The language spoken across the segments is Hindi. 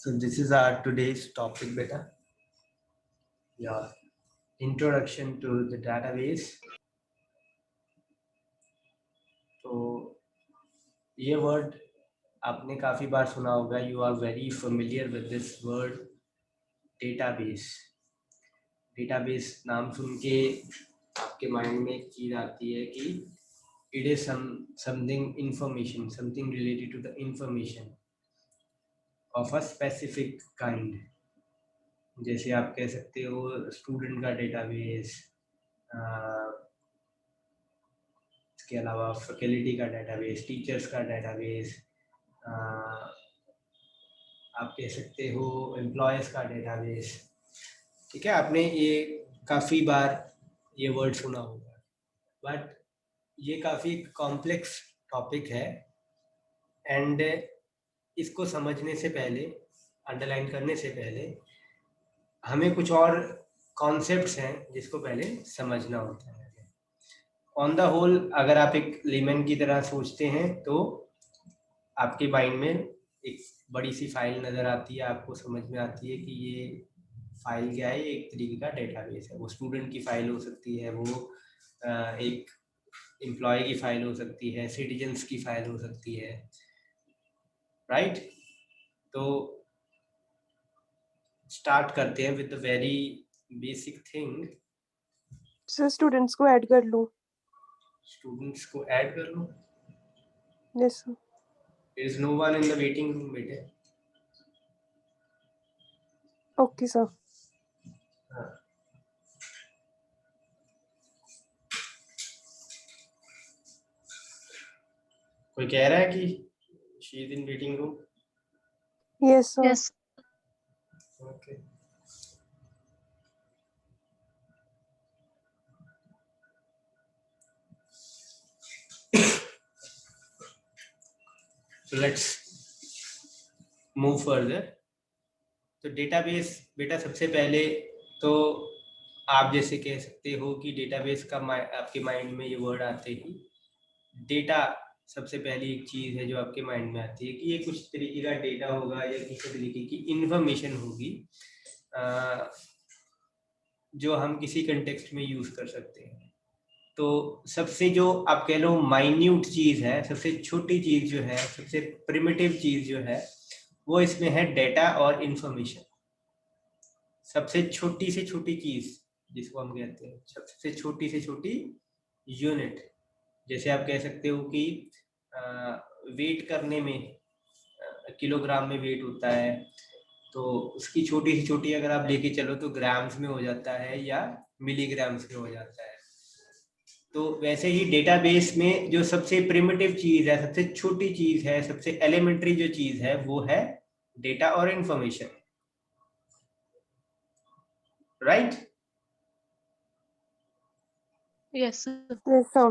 So this is our today's topic, beta. Yeah, introduction to the database. तो ये वर्ड आपने काफी बार सुना होगा. You are very familiar with this word database. Database नाम सुन के आपके माइंड में एक चीज आती है कि it is something information, something related to the information of a specific kind. जैसे आप कह सकते हो स्टूडेंट का डेटाबेस, इसके अलावा फैकल्टी का डेटाबेस, टीचर्स का डेटाबेस, आप कह सकते हो एम्प्लॉयज़ का डेटाबेस. ठीक है, आपने ये काफ़ी बार ये वर्ड सुना होगा, बट ये काफ़ी कॉम्प्लेक्स टॉपिक है एंड इसको समझने से पहले, अंडरलाइन करने से पहले हमें कुछ और कॉन्सेप्ट्स हैं जिसको पहले समझना होता है. ऑन द होल अगर आप एक लेमन की तरह सोचते हैं तो आपके माइंड में एक बड़ी सी फाइल नज़र आती है, आपको समझ में आती है कि ये फाइल क्या है. एक तरीके का डेटाबेस है. वो स्टूडेंट की फाइल हो सकती है, वो एक एम्प्लॉय की फाइल हो सकती है, सिटीजन्स की फाइल हो सकती है, राइट. तो स्टार्ट करते हैं with the very basic thing. Sir students को ऐड कर लूं? स्टूडेंट्स को ऐड कर लो. Yes sir. There is no one in the waiting room बेटे. Okay sir. कोई कह रहा है कि she is in waiting room? Yes sir. Yes. Okay. So let's move further. तो डेटाबेस बेटा सबसे पहले तो आप जैसे कह सकते हो कि डेटाबेस का आपके माइंड में ये वर्ड आते ही डेटा सबसे पहली एक चीज है जो आपके माइंड में आती है कि ये कुछ तरीके का डेटा होगा या किसी तरीके की इंफॉर्मेशन होगी जो हम किसी कंटेक्स्ट में यूज कर सकते हैं. तो सबसे जो आप कह लो माइन्यूट चीज है, सबसे छोटी चीज जो है, सबसे प्रिमिटिव चीज जो है वो इसमें है डेटा और इंफॉर्मेशन. सबसे छोटी से छोटी चीज जिसको हम कहते हैं, सबसे छोटी से छोटी यूनिट. जैसे आप कह सकते हो कि वेट करने में किलोग्राम में वेट होता है, तो उसकी छोटी से छोटी अगर आप लेके चलो तो ग्राम्स में हो जाता है या मिलीग्राम्स में हो जाता है. तो वैसे ही डेटाबेस में जो सबसे प्रिमिटिव चीज है, सबसे छोटी चीज है, सबसे एलिमेंट्री जो चीज है वो है डेटा और information, right. Yes, sir. Yes sir.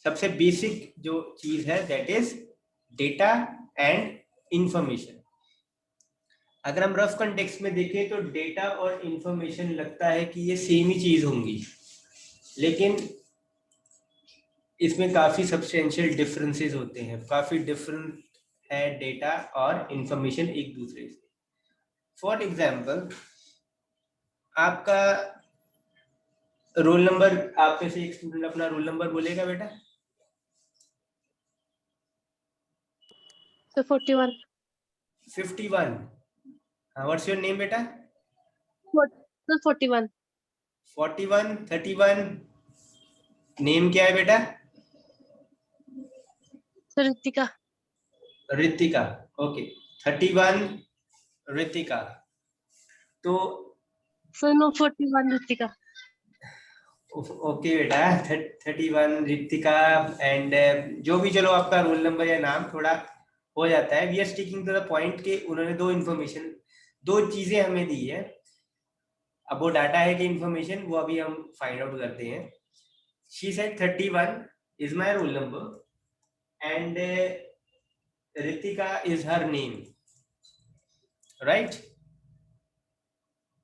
सबसे बेसिक जो चीज है that is data and information. अगर हम रफ कंटेक्स्ट में देखें तो डेटा और इंफॉर्मेशन लगता है कि ये सेम ही चीज होंगी, लेकिन इसमें काफी सब्सटेंशियल डिफरेंसेस होते हैं. काफी डिफरेंट है डेटा और इंफॉर्मेशन एक दूसरे से. फॉर एग्जाम्पल आपका रोल नंबर, आप में से एक स्टूडेंट अपना रोल नंबर बोलेगा बेटा? So 41. 51. व्हाट्स योर नेम बेटा? So 41. 41, 31. नेम क्या है बेटा? So Ritika. Ritika. Okay. 31 Ritika. तो So no 41 Ritika. ओके बेटा, 31 रितिका एंड जो भी, चलो आपका रोल नंबर या नाम थोड़ा हो जाता है. We are sticking to the point के उन्होंने दो चीजें हमें दी है. अब वो डाटा है कि इंफॉर्मेशन, वो अभी हम फाइंड आउट करते हैं. She said 31 is my roll number and Ritika is her name, right.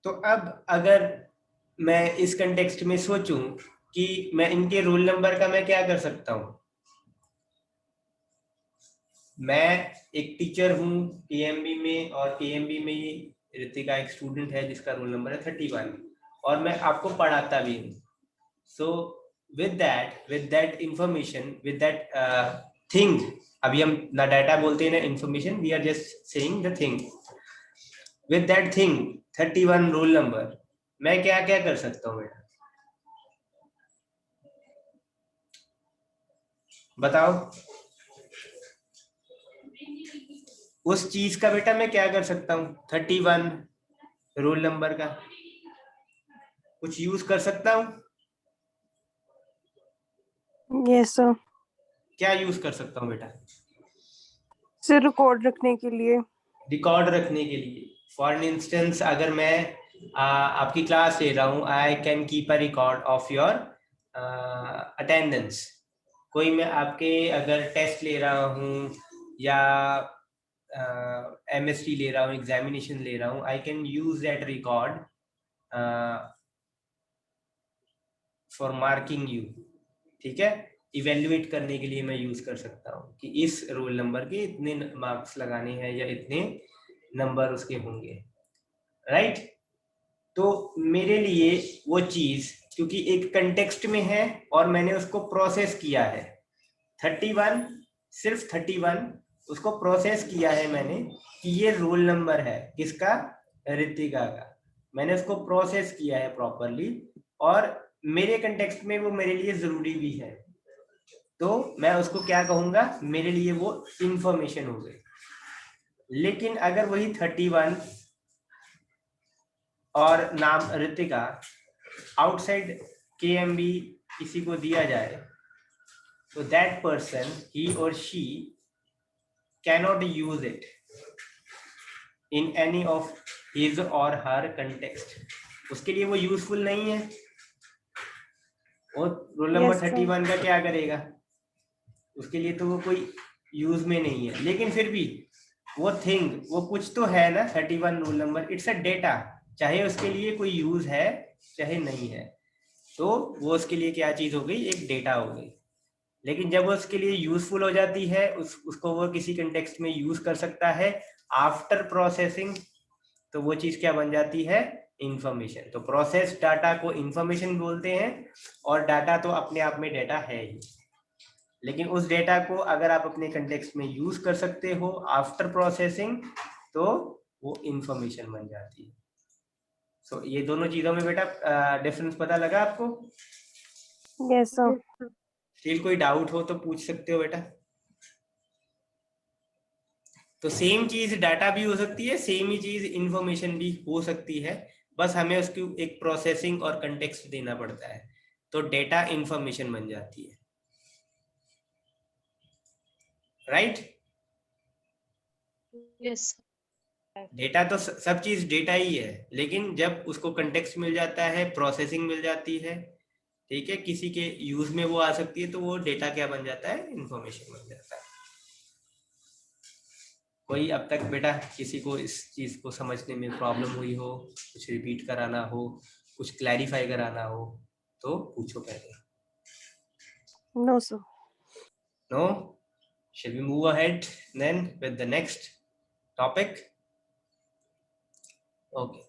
तो अब अगर मैं इस कंटेक्स्ट में सोचूं कि मैं इनके रोल नंबर का मैं क्या कर सकता हूं. मैं एक टीचर हूँ केएमबी में, और केएमबी में ये ऋतिका एक स्टूडेंट है जिसका रोल नंबर है 31, और मैं आपको पढ़ाता भी हूँ. सो with that information, with that thing, अभी हम ना डाटा बोलते हैं ना information, we are just saying the thing. With that thing 31 roll number, मैं क्या क्या कर सकता हूँ बेटा, बताओ. उस चीज का बेटा मैं क्या कर सकता हूँ, 31 रोल नंबर का कुछ यूज कर सकता हूँ. Yes, sir. क्या यूज कर सकता हूँ बेटा, सर रिकॉर्ड रखने के लिए. रिकॉर्ड रखने के लिए. फॉर इंस्टेंस अगर मैं आपकी क्लास ले रहा हूँ, I can keep a record of your attendance. कोई मैं आपके अगर टेस्ट ले रहा हूँ या एमएसटी ले रहा हूँ, एग्जामिनेशन ले रहा हूँ, I can use that record for marking you. ठीक है, इवेल्युएट करने के लिए मैं यूज कर सकता हूँ कि इस रोल नंबर के इतने मार्क्स लगाने हैं या इतने नंबर उसके होंगे. राइट. तो मेरे लिए वो चीज क्योंकि एक कंटेक्स्ट में है और मैंने उसको प्रोसेस किया है, 31, सिर्फ 31 उसको प्रोसेस किया है मैंने कि ये रोल नंबर है किसका, ऋतिका का. मैंने उसको प्रोसेस किया है प्रॉपरली, और मेरे कंटेक्स्ट में वो मेरे लिए जरूरी भी है, तो मैं उसको क्या कहूंगा, मेरे लिए वो इंफॉर्मेशन हो गई. लेकिन अगर वही 31 और नाम ऋतिका आउटसाइड केएमबी किसी को दिया जाए, तो दैट पर्सन ही और she cannot use it in any of his और हर कंटेक्स्ट. उसके लिए वो यूजफुल नहीं है. और रोल नंबर Yes, sir. 31 का क्या करेगा, उसके लिए तो वो कोई यूज में नहीं है. लेकिन फिर भी वो थिंग, वो कुछ तो है ना, 31 roll number, it's a data. चाहे उसके लिए कोई यूज है चाहे नहीं है, तो वो उसके लिए क्या चीज हो गई, एक डेटा हो गई. लेकिन जब वो उसके लिए यूजफुल हो जाती है, उसको वो किसी कंटेक्स्ट में यूज कर सकता है आफ्टर प्रोसेसिंग, तो वो चीज क्या बन जाती है, इंफॉर्मेशन. तो प्रोसेस डाटा को इंफॉर्मेशन बोलते हैं, और डाटा तो अपने आप में डेटा है ही. लेकिन उस डेटा को अगर आप अपने कंटेक्स्ट में यूज कर सकते हो आफ्टर प्रोसेसिंग, तो वो इंफॉर्मेशन बन जाती है. सो ये दोनों चीजों में बेटा डिफरेंस पता लगा आपको. Yes, sir. स्टिल कोई डाउट हो तो पूछ सकते हो बेटा. तो सेम चीज डाटा भी हो सकती है, सेम ही चीज इंफॉर्मेशन भी हो सकती है, बस हमें उसकी एक प्रोसेसिंग और कंटेक्स्ट देना पड़ता है, तो डेटा इंफॉर्मेशन बन जाती है. राइट. Yes. डेटा तो सब चीज डेटा ही है, लेकिन जब उसको कंटेक्स्ट मिल जाता है, प्रोसेसिंग मिल जाती है, ठीक है, किसी के यूज में वो आ सकती है, तो वो डेटा क्या बन जाता है, इंफॉर्मेशन बन जाता है. कोई अब तक बेटा किसी को इस चीज को समझने में प्रॉब्लम हुई हो, कुछ रिपीट कराना हो, कुछ क्लैरिफाई कराना हो, तो पूछो पहले. No, sir. No. Shall we move ahead then with the next topic? Okay.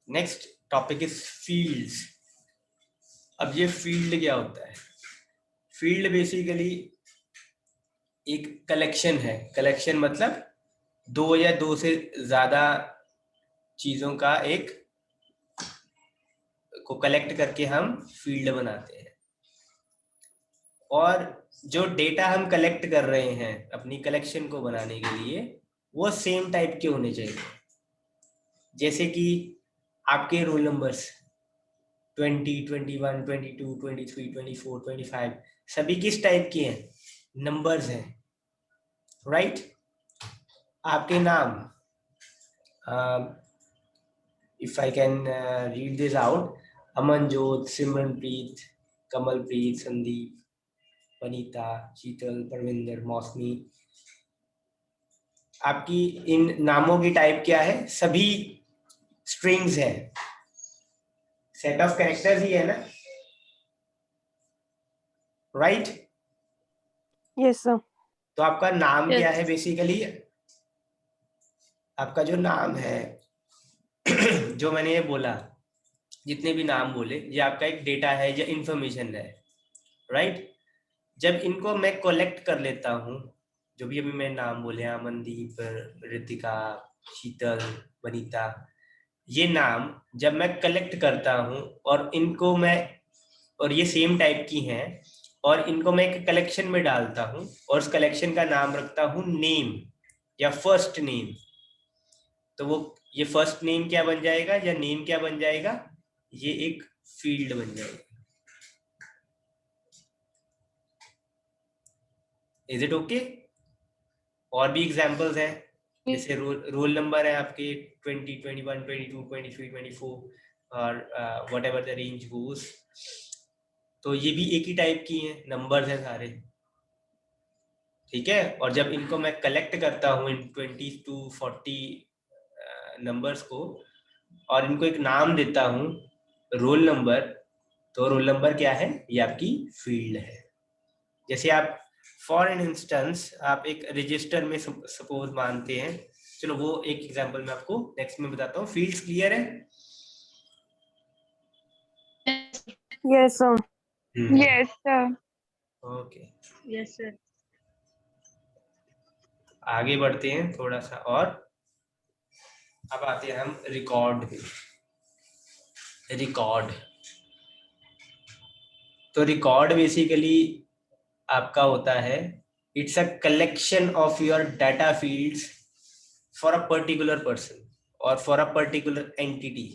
Next topic is fields. अब ये फील्ड क्या होता है, फील्ड बेसिकली एक कलेक्शन है. कलेक्शन मतलब दो या दो से ज्यादा चीजों का एक को कलेक्ट करके हम फील्ड बनाते हैं. और जो डेटा हम कलेक्ट कर रहे हैं अपनी कलेक्शन को बनाने के लिए, वो सेम टाइप के होने चाहिए. जैसे कि आपके रोल नंबर्स 20, 21, 22, 23, 24, 25 सभी किस टाइप के हैं, नंबर्स हैं. राइट. आपके नाम, if I can read this out, Amanjot, Simranpreet, Kamalpreet, Sandeep, Vanita, Sheetal, Parvinder, Mousami, आपकी इन नामों की टाइप क्या है, सभी स्ट्रिंग्स है, सेट ऑफ कैरेक्टर्स ही है ना. राइट. Yes, sir. तो आपका नाम क्या Yes. है बेसिकली? आपका जो नाम है जो मैंने ये बोला, जितने भी नाम बोले, ये आपका एक डेटा है या इंफॉर्मेशन है, राइट? जब इनको मैं कलेक्ट कर लेता हूँ, जो भी अभी मैं नाम बोले, अमनदीप, रितिका, शीतल, वनीता, ये नाम जब मैं कलेक्ट करता हूँ और इनको मैं, और ये सेम टाइप की हैं, और इनको मैं एक कलेक्शन में डालता हूँ और उस कलेक्शन का नाम रखता हूँ नेम या फर्स्ट नेम, तो वो ये फर्स्ट नेम क्या बन जाएगा या नेम क्या बन जाएगा? ये एक फील्ड बन जाएगा। Is it okay? और भी एग्जांपल्स हैं, जैसे रोल नंबर है आपके 20, 21, 22, 23, 24 और व्हाटएवर द रेंज गोस, तो ये भी एक ही टाइप की हैं, नंबर्स हैं सारे, ठीक है? और जब इनको मैं कलेक्ट करता हूँ इन 20 to 40 नंबर्स को और इनको एक नाम देता हूँ रोल नंबर, तो रोल नंबर क्या है? ये आपकी फील्ड है। जैसे आप फॉर एन इंस्टेंस आप एक रजिस्टर में सपोज मानते हैं, चलो वो एक एग्जांपल मैं आपको नेक्स्ट में बताता हूँ। फील्ड्स क्लियर है? Yes, sir. Yes, sir. Okay, Yes, sir. आगे बढ़ते हैं थोड़ा सा और। अब आते हैं हम रिकॉर्ड पे। रिकॉर्ड, तो रिकॉर्ड बेसिकली आपका होता है, it's a collection of your data fields for a particular person और for a particular entity.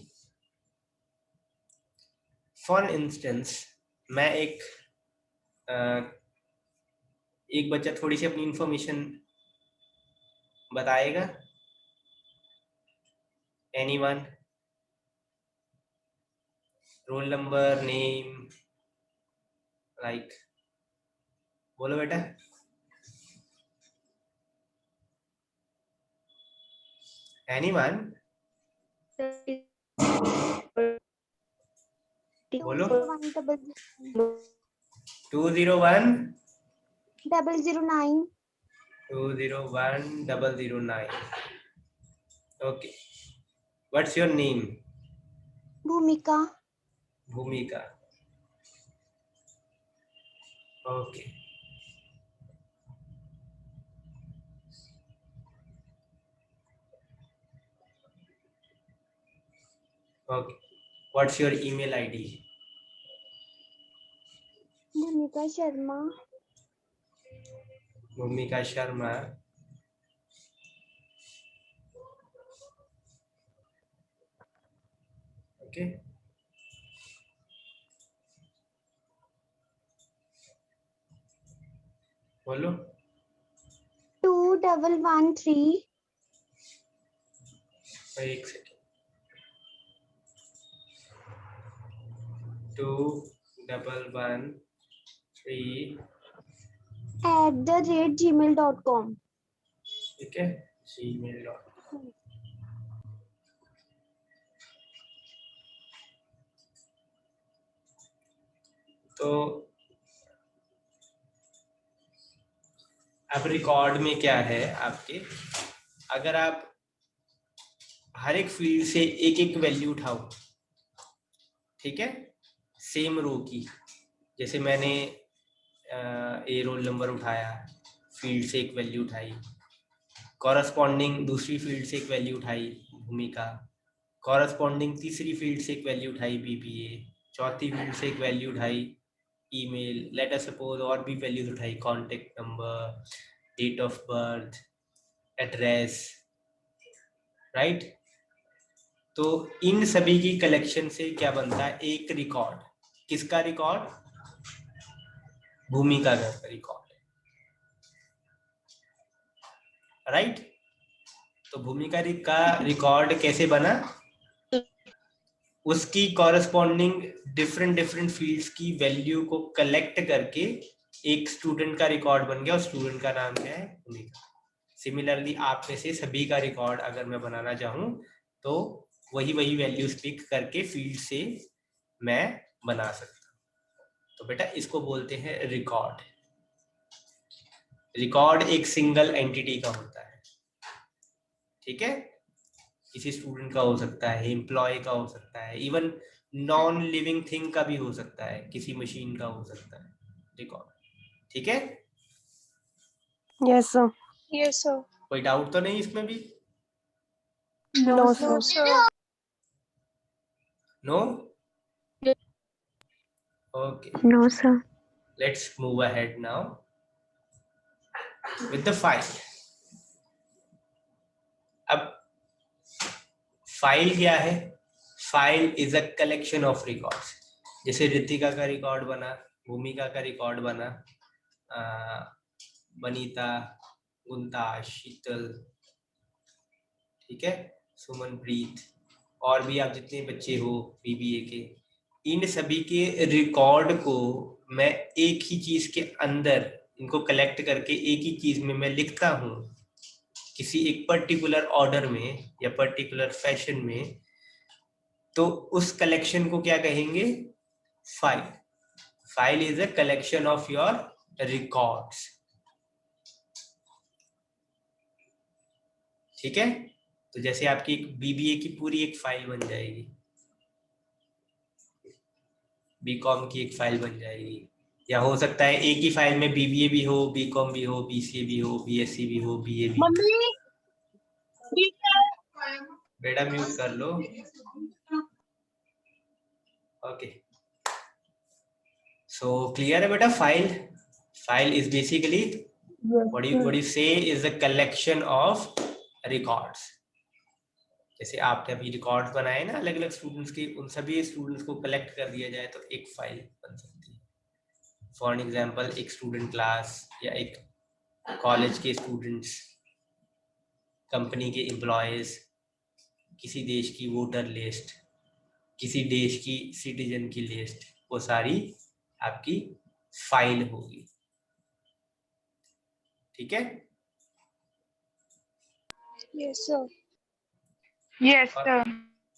For instance मैं एक बच्चा थोड़ी सी अपनी इंफॉर्मेशन बताएगा? Anyone? Roll number, name, like, बोलो बेटा। एनीवन? बोलो। 201 009. 201 009। Okay, what's your name? Bhumika. Bhumika. Okay, okay, what's your email ID? Bhumika Sharma. भूमिका शर्मा। ओके, बोलो। 2113. एक सेकेंड। 2113, @gmail.com. ठीक है, gmail.com। तो अब रिकॉर्ड में क्या है आपके, अगर आप हर एक फील्ड से एक एक वैल्यू उठाओ, ठीक है, सेम रो की, जैसे मैंने ए रोल नंबर उठाया, फील्ड से एक वैल्यू उठाई, कॉरस्पॉन्डिंग दूसरी फील्ड से एक वैल्यू उठाई भूमिका, कॉरस्पॉन्डिंग तीसरी फील्ड से एक वैल्यू उठाई बीपीए, चौथी फील्ड से एक वैल्यू उठाई ईमेल, लेट अस सपोज और भी वैल्यूज उठाई, contact number, date of birth, address, right? तो इन सभी की कलेक्शन से क्या बनता है? एक रिकॉर्ड। किसका रिकॉर्ड? भूमिका का रिकॉर्ड, राइट? तो भूमिका का रिकॉर्ड कैसे बना? उसकी कॉरस्पॉन्डिंग डिफरेंट डिफरेंट फील्ड्स की वैल्यू को कलेक्ट करके एक स्टूडेंट का रिकॉर्ड बन गया, और स्टूडेंट का नाम क्या है? भूमिका। सिमिलरली आप में से सभी का रिकॉर्ड अगर मैं बनाना चाहूँ तो वही वही वैल्यूज पिक करके फील्ड से मैं बना सकता हूँ। तो बेटा इसको बोलते हैं रिकॉर्ड। रिकॉर्ड एक सिंगल एंटिटी का होता है, ठीक है। किसी स्टूडेंट का हो सकता है, एम्प्लॉय का हो सकता है, इवन नॉन लिविंग थिंग का भी हो सकता है, किसी मशीन का हो सकता है रिकॉर्ड, ठीक है। Yes, sir. Yes, sir. कोई डाउट तो नहीं इसमें भी? No, No, sir. sir. No? Yes. Okay, No, sir. let's move ahead now with the file. अब फाइल क्या है? File is a collection of records. जैसे रितिका का रिकॉर्ड बना, भूमिका का रिकॉर्ड बना, वनीता, गुंता, शीतल, ठीक है, सुमनप्रीत, और भी आप जितने बच्चे हो बीबीए के, इन सभी के रिकॉर्ड को मैं एक ही चीज के अंदर इनको कलेक्ट करके एक ही चीज में मैं लिखता हूँ, किसी एक पर्टिकुलर ऑर्डर में या पर्टिकुलर फैशन में, तो उस कलेक्शन को क्या कहेंगे? File. File is a collection of your records, ठीक है। तो जैसे आपकी बीबीए की पूरी एक फाइल बन जाएगी, बीकॉम की एक फाइल बन जाएगी, या हो सकता है एक ही फाइल में बीबीए भी हो, बीकॉम भी हो, बीसीए भी हो, बीएससी भी हो, बीए भी। मम्मी बेटा म्यूट कर लो। ओके, सो क्लियर है बेटा? File is basically what you say is a collection of records. जैसे आपने अभी रिकॉर्ड्स बनाए ना अलग अलग स्टूडेंट्स के, उन सभी स्टूडेंट्स को कलेक्ट कर दिया जाए तो एक फाइल बन सकती है। फॉर एग्जांपल एक स्टूडेंट क्लास या एक कॉलेज के स्टूडेंट्स, कंपनी के एम्प्लॉयज, किसी देश की वोटर लिस्ट, किसी देश की सिटीजन की लिस्ट, वो सारी आपकी फाइल होगी, ठीक है। Yes, sir. Yes, sir.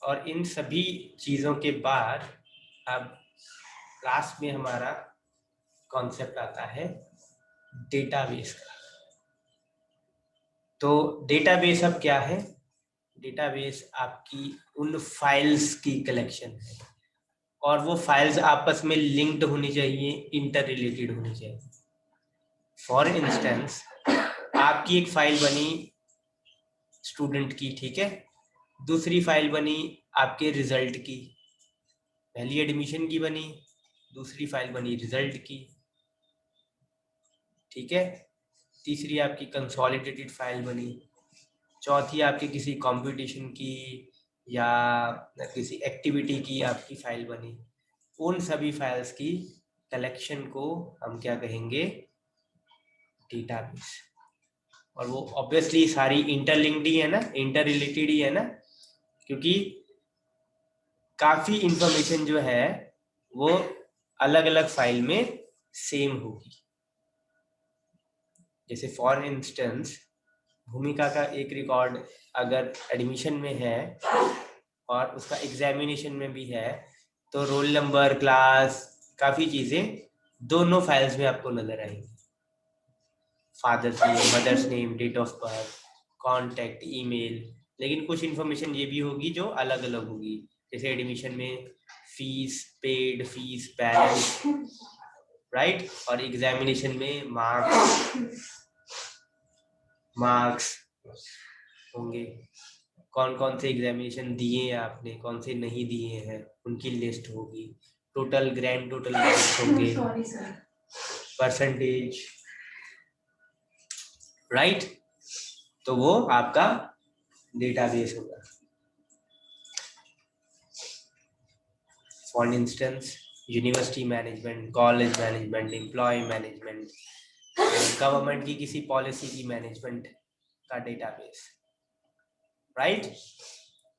और इन सभी चीजों के बाद अब लास्ट में हमारा कॉन्सेप्ट आता है डेटाबेस का। तो डेटाबेस अब क्या है? डेटाबेस आपकी उन फाइल्स की कलेक्शन है, और वो फाइल्स आपस में लिंक्ड होनी चाहिए, इंटर रिलेटेड होनी चाहिए। फॉर इंस्टेंस आपकी एक फाइल बनी स्टूडेंट की, ठीक है, दूसरी फाइल बनी आपके रिजल्ट की, पहली एडमिशन की बनी, दूसरी फाइल बनी रिजल्ट की, ठीक है, तीसरी आपकी कंसोलिडेटेड फाइल बनी, चौथी आपकी किसी कंपटीशन की या किसी एक्टिविटी की आपकी फाइल बनी। उन सभी फाइल्स की कलेक्शन को हम क्या कहेंगे? डेटाबेस। और वो ऑब्वियसली सारी इंटरलिंक्ड ही है ना, इंटर रिलेटेड ही है ना, क्योंकि काफी इंफॉर्मेशन जो है वो अलग अलग फाइल में सेम होगी। जैसे फॉर इंस्टेंस भूमिका का एक रिकॉर्ड अगर एडमिशन में है और उसका एग्जामिनेशन में भी है, तो रोल नंबर, क्लास, काफी चीजें दोनों फाइल्स में आपको नजर आएंगी। Father's name, mother's name, date of birth, contact, email. लेकिन कुछ इन्फॉर्मेशन ये भी होगी जो अलग अलग होगी, जैसे एडमिशन में fees paid, fees balance, right, और एग्जामिनेशन में मार्क्स होंगे, कौन कौन से एग्जामिनेशन दिए हैं आपने, कौन से नहीं दिए हैं, उनकी लिस्ट होगी, टोटल ग्रैंड टोटल मार्क्स होंगे, परसेंटेज, राइट। तो वो आपका डेटाबेस होगा। For instance university management, college management, employee management, government की किसी पॉलिसी की मैनेजमेंट का डेटाबेस, राइट।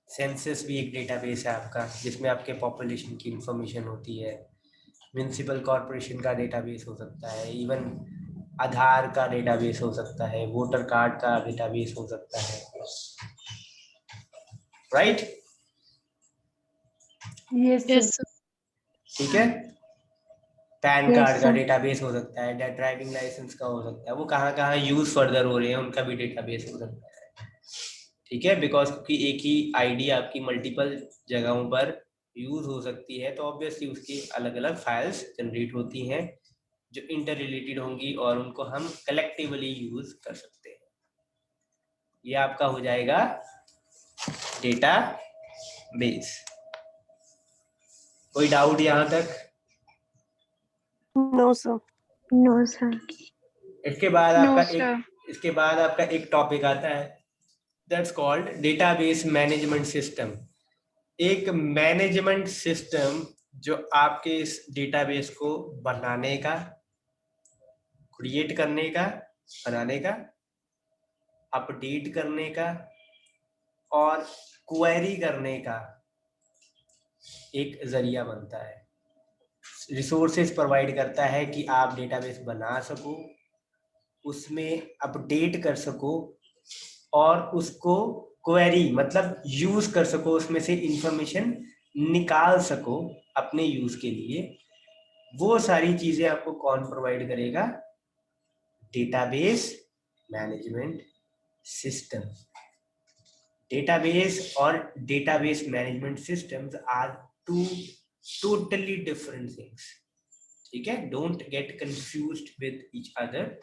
सेंसस भी एक डेटाबेस है आपका, जिसमें आपके पॉपुलेशन की इंफॉर्मेशन होती है। म्युनिसिपल कॉर्पोरेशन का डेटाबेस हो सकता है, इवन आधार का डेटाबेस हो सकता है, वोटर कार्ड का डेटाबेस हो सकता है, राइट। yes sir. ठीक है, पैन Yes, कार्ड का sir. डेटाबेस हो सकता है, ड्राइविंग लाइसेंस का हो सकता है, वो कहाँ कहाँ यूज फर्दर हो रहे हैं उनका भी डेटाबेस हो सकता है, ठीक है। बिकॉज क्योंकि एक ही आईडी आपकी मल्टीपल जगहों पर यूज हो सकती है, तो ऑब्वियसली उसकी अलग अलग फाइल्स जनरेट होती हैं जो इंटर रिलेटेड होंगी और उनको हम कलेक्टिवली यूज कर सकते हैं। ये आपका हो जाएगा डेटा बेस। कोई डाउट यहाँ तक? No, sir. No, sir. इसके बाद No, आपका sir. इसके बाद आपका एक टॉपिक आता है, that's called database management system. एक मैनेजमेंट सिस्टम जो आपके इस डेटाबेस को बनाने का, क्रिएट करने का, बनाने का, अपडेट करने का और क्वेरी करने का एक जरिया बनता है, रिसोर्सेज प्रोवाइड करता है कि आप डेटाबेस बना सको, उसमें अपडेट कर सको और उसको क्वेरी मतलब यूज कर सको, उसमें से इंफॉर्मेशन निकाल सको अपने यूज के लिए। वो सारी चीजें आपको कौन प्रोवाइड करेगा? Database management system. डेटाबेस और database management systems are two totally different things, ठीक है। Don't get confused with each other.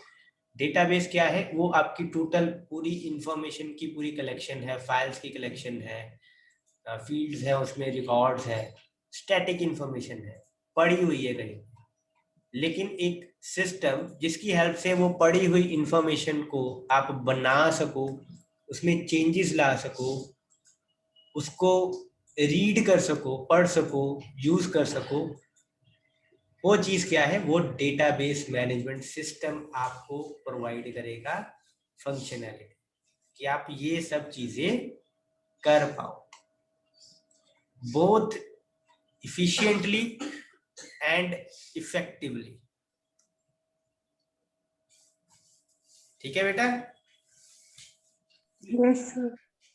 Database क्या है? वो आपकी टोटल पूरी इंफॉर्मेशन की पूरी कलेक्शन है, फाइल्स की कलेक्शन है, फील्ड्स है, उसमें रिकॉर्ड्स है, स्टैटिक इंफॉर्मेशन है, पड़ी हुई है कहीं। लेकिन एक सिस्टम जिसकी हेल्प से वो पड़ी हुई इंफॉर्मेशन को आप बना सको, उसमें चेंजेस ला सको, उसको रीड कर सको, पढ़ सको, यूज कर सको, वो चीज क्या है? वो डेटाबेस मैनेजमेंट सिस्टम आपको प्रोवाइड करेगा फंक्शनैलिटी, कि आप ये सब चीजें कर पाओ बोथ इफिशिएंटली एंड इफेक्टिवली। ठीक है बेटा? Yes, sir.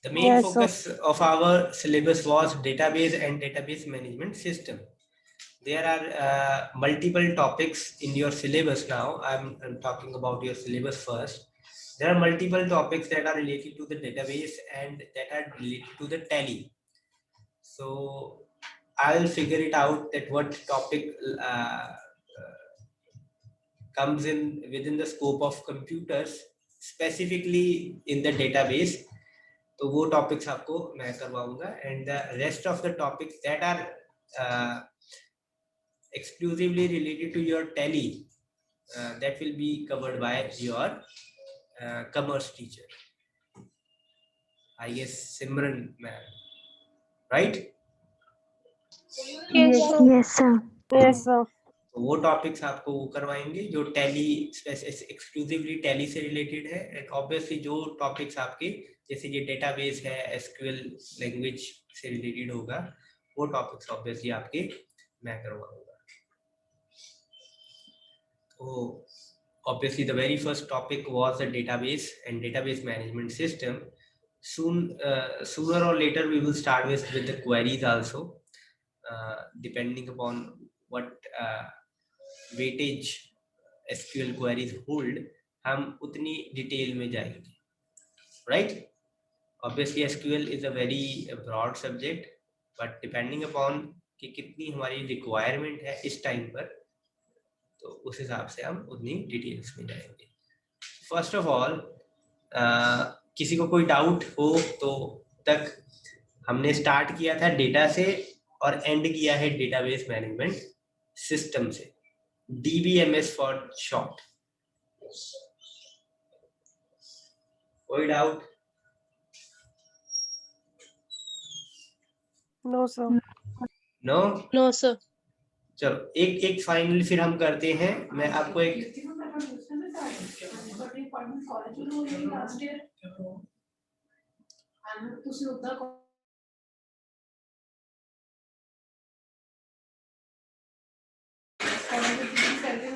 The main Yes, sir. focus of our syllabus was database and database management system. There are multiple topics in your syllabus now. I'm talking about your syllabus first. There are multiple topics that are related to the database and that are related to the tally. So I'll figure it out that what topic comes in within the scope of computers, specifically in the database. तो वो टॉपिक्स आपको मैं करवाऊंगा, and the rest of the topics that are exclusively related to your tally, that will be covered by your commerce teacher, I guess Simran ma'am, right? Yes, sir. Yes, sir. Yes, sir. तो वो टॉपिक्स आपको वो करवाएंगे जो टैली एक्सक्लूसिवली टैली से रिलेटेड है, एंड ऑब्वियसली जो टॉपिक्स आपके जैसे ये डेटाबेस है, एसक्यूएल लैंग्वेज से रिलेटेड होगा, वो टॉपिक्स ऑब्वियसली आपके मैं करवाऊंगा। तो obviously the very first topic was the database and database management system. Sooner or later we will start with the queries also, depending upon what weightage SQL queries hold, हम उतनी डिटेल में जाएंगे, right? Obviously SQL is a very broad subject, but depending upon कि कितनी हमारी रिक्वायरमेंट है इस टाइम पर, तो उस हिसाब से हम उतनी डिटेल्स में जाएंगे। फर्स्ट ऑफ ऑल किसी को कोई डाउट हो तो तक हमने स्टार्ट किया था डेटा से और एंड किया है डेटाबेस मैनेजमेंट सिस्टम से, DBMS फॉर शॉर्ट। कोई doubt? No, sir. No? No, sir. चलो एक फाइनल फिर हम करते हैं। मैं आपको एक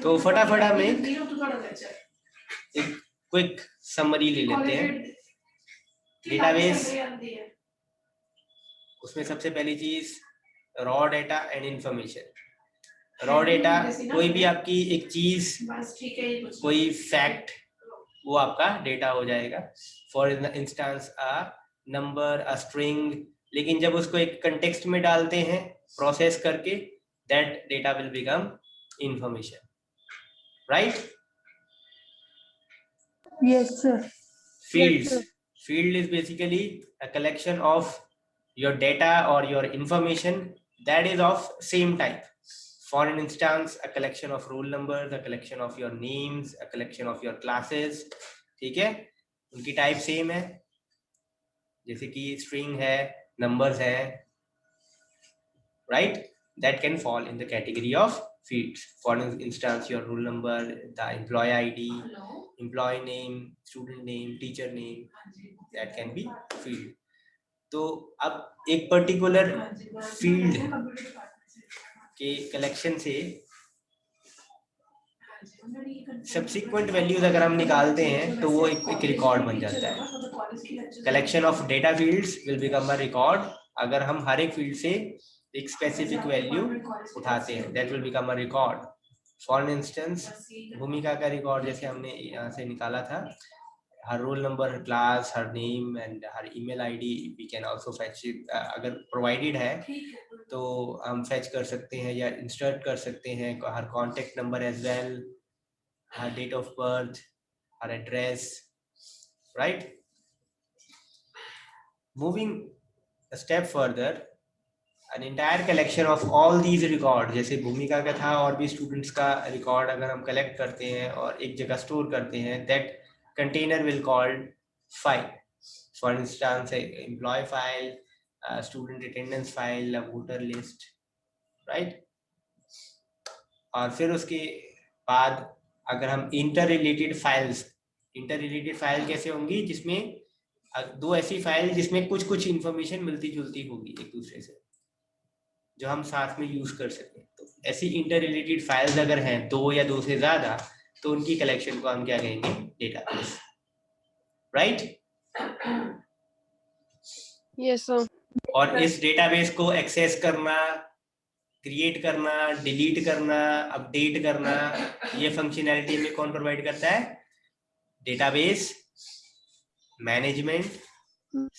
तो फटाफट हम एक क्विक समरी ले लेते हैं। डेटाबेस, उसमें सबसे पहली चीज raw data and information. Raw data कोई भी आपकी एक चीज, कोई फैक्ट, वो आपका डेटा हो जाएगा. For instance a number, a string. लेकिन जब उसको एक कंटेक्स्ट में डालते हैं प्रोसेस करके, that data will become information. Right? Yes, sir. Fields. Field is basically a collection of your data or your information that is of same type. For an instance, a collection of roll numbers, a collection of your names, a collection of your classes. ठीक है, उनकी टाइप सेम है, जैसे कि स्ट्रिंग है, नंबर्स है, right? That can fall in the category of fields. For instance, your roll number, the employee ID, employee name, student name, teacher name, that can be field. तो अब एक पर्टिकुलर फील्ड के कलेक्शन से सब्सिक्वेंट वैल्यूज अगर हम निकालते हैं तो वो एक रिकॉर्ड बन जाता है. Collection of data fields will become a record. अगर हम हर एक फील्ड से एक स्पेसिफिक वैल्यू उठाते हैं, that will become a record. For instance, भूमिका का रिकॉर्ड जैसे हमने यहाँ से निकाला था, her roll number, her class, her name and her email ID we can also fetch it. अगर provided है तो हम fetch कर सकते हैं या insert कर सकते हैं her contact number as well, her date of birth, her address, right? Moving a step further, an entire collection of all these record, जैसे भूमिका का था और भी students का record अगर हम collect करते हैं और एक जगह store करते हैं, that container will called file. For instance, employee file, student attendance file, a voter list, right? और फिर उसके बाद अगर हम इंटर रिलेटेड फाइल कैसे होंगी, जिसमें दो ऐसी फाइल जिसमें कुछ कुछ इंफॉर्मेशन मिलती जुलती होगी एक दूसरे से, जो हम साथ में यूज कर सकें. तो ऐसी इंटर रिलेटेड फाइल्स अगर हैं दो या दो से ज्यादा, तो उनकी कलेक्शन को हम क्या कहेंगे? डेटाबेस. राइट? Yes, sir. और इस डेटाबेस को एक्सेस करना, क्रिएट करना, डिलीट करना, अपडेट करना, ये फंक्शनैलिटी में कौन प्रोवाइड करता है? Database management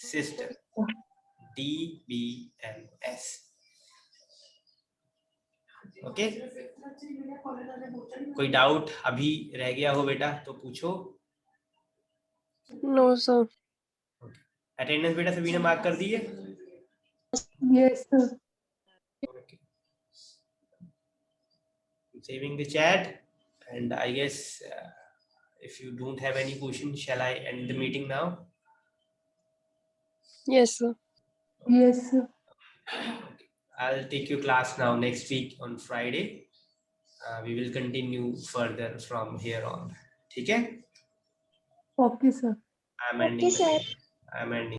system, DBMS. Okay, कोई डाउट अभी रह गया हो बेटा तो पूछो. No, sir. अटेंडेंस बेटा सभी ने मार्क कर दी है? Yes, sir. Okay. Saving the chat, and I guess if you don't have any questions, shall I end the meeting now? Yes, sir. Yes, sir. Okay. I'll take your class now next week on Friday. We will continue further from here on. ठीक है? Okay, sir. I'm Okay, ending. sir. I'm ending.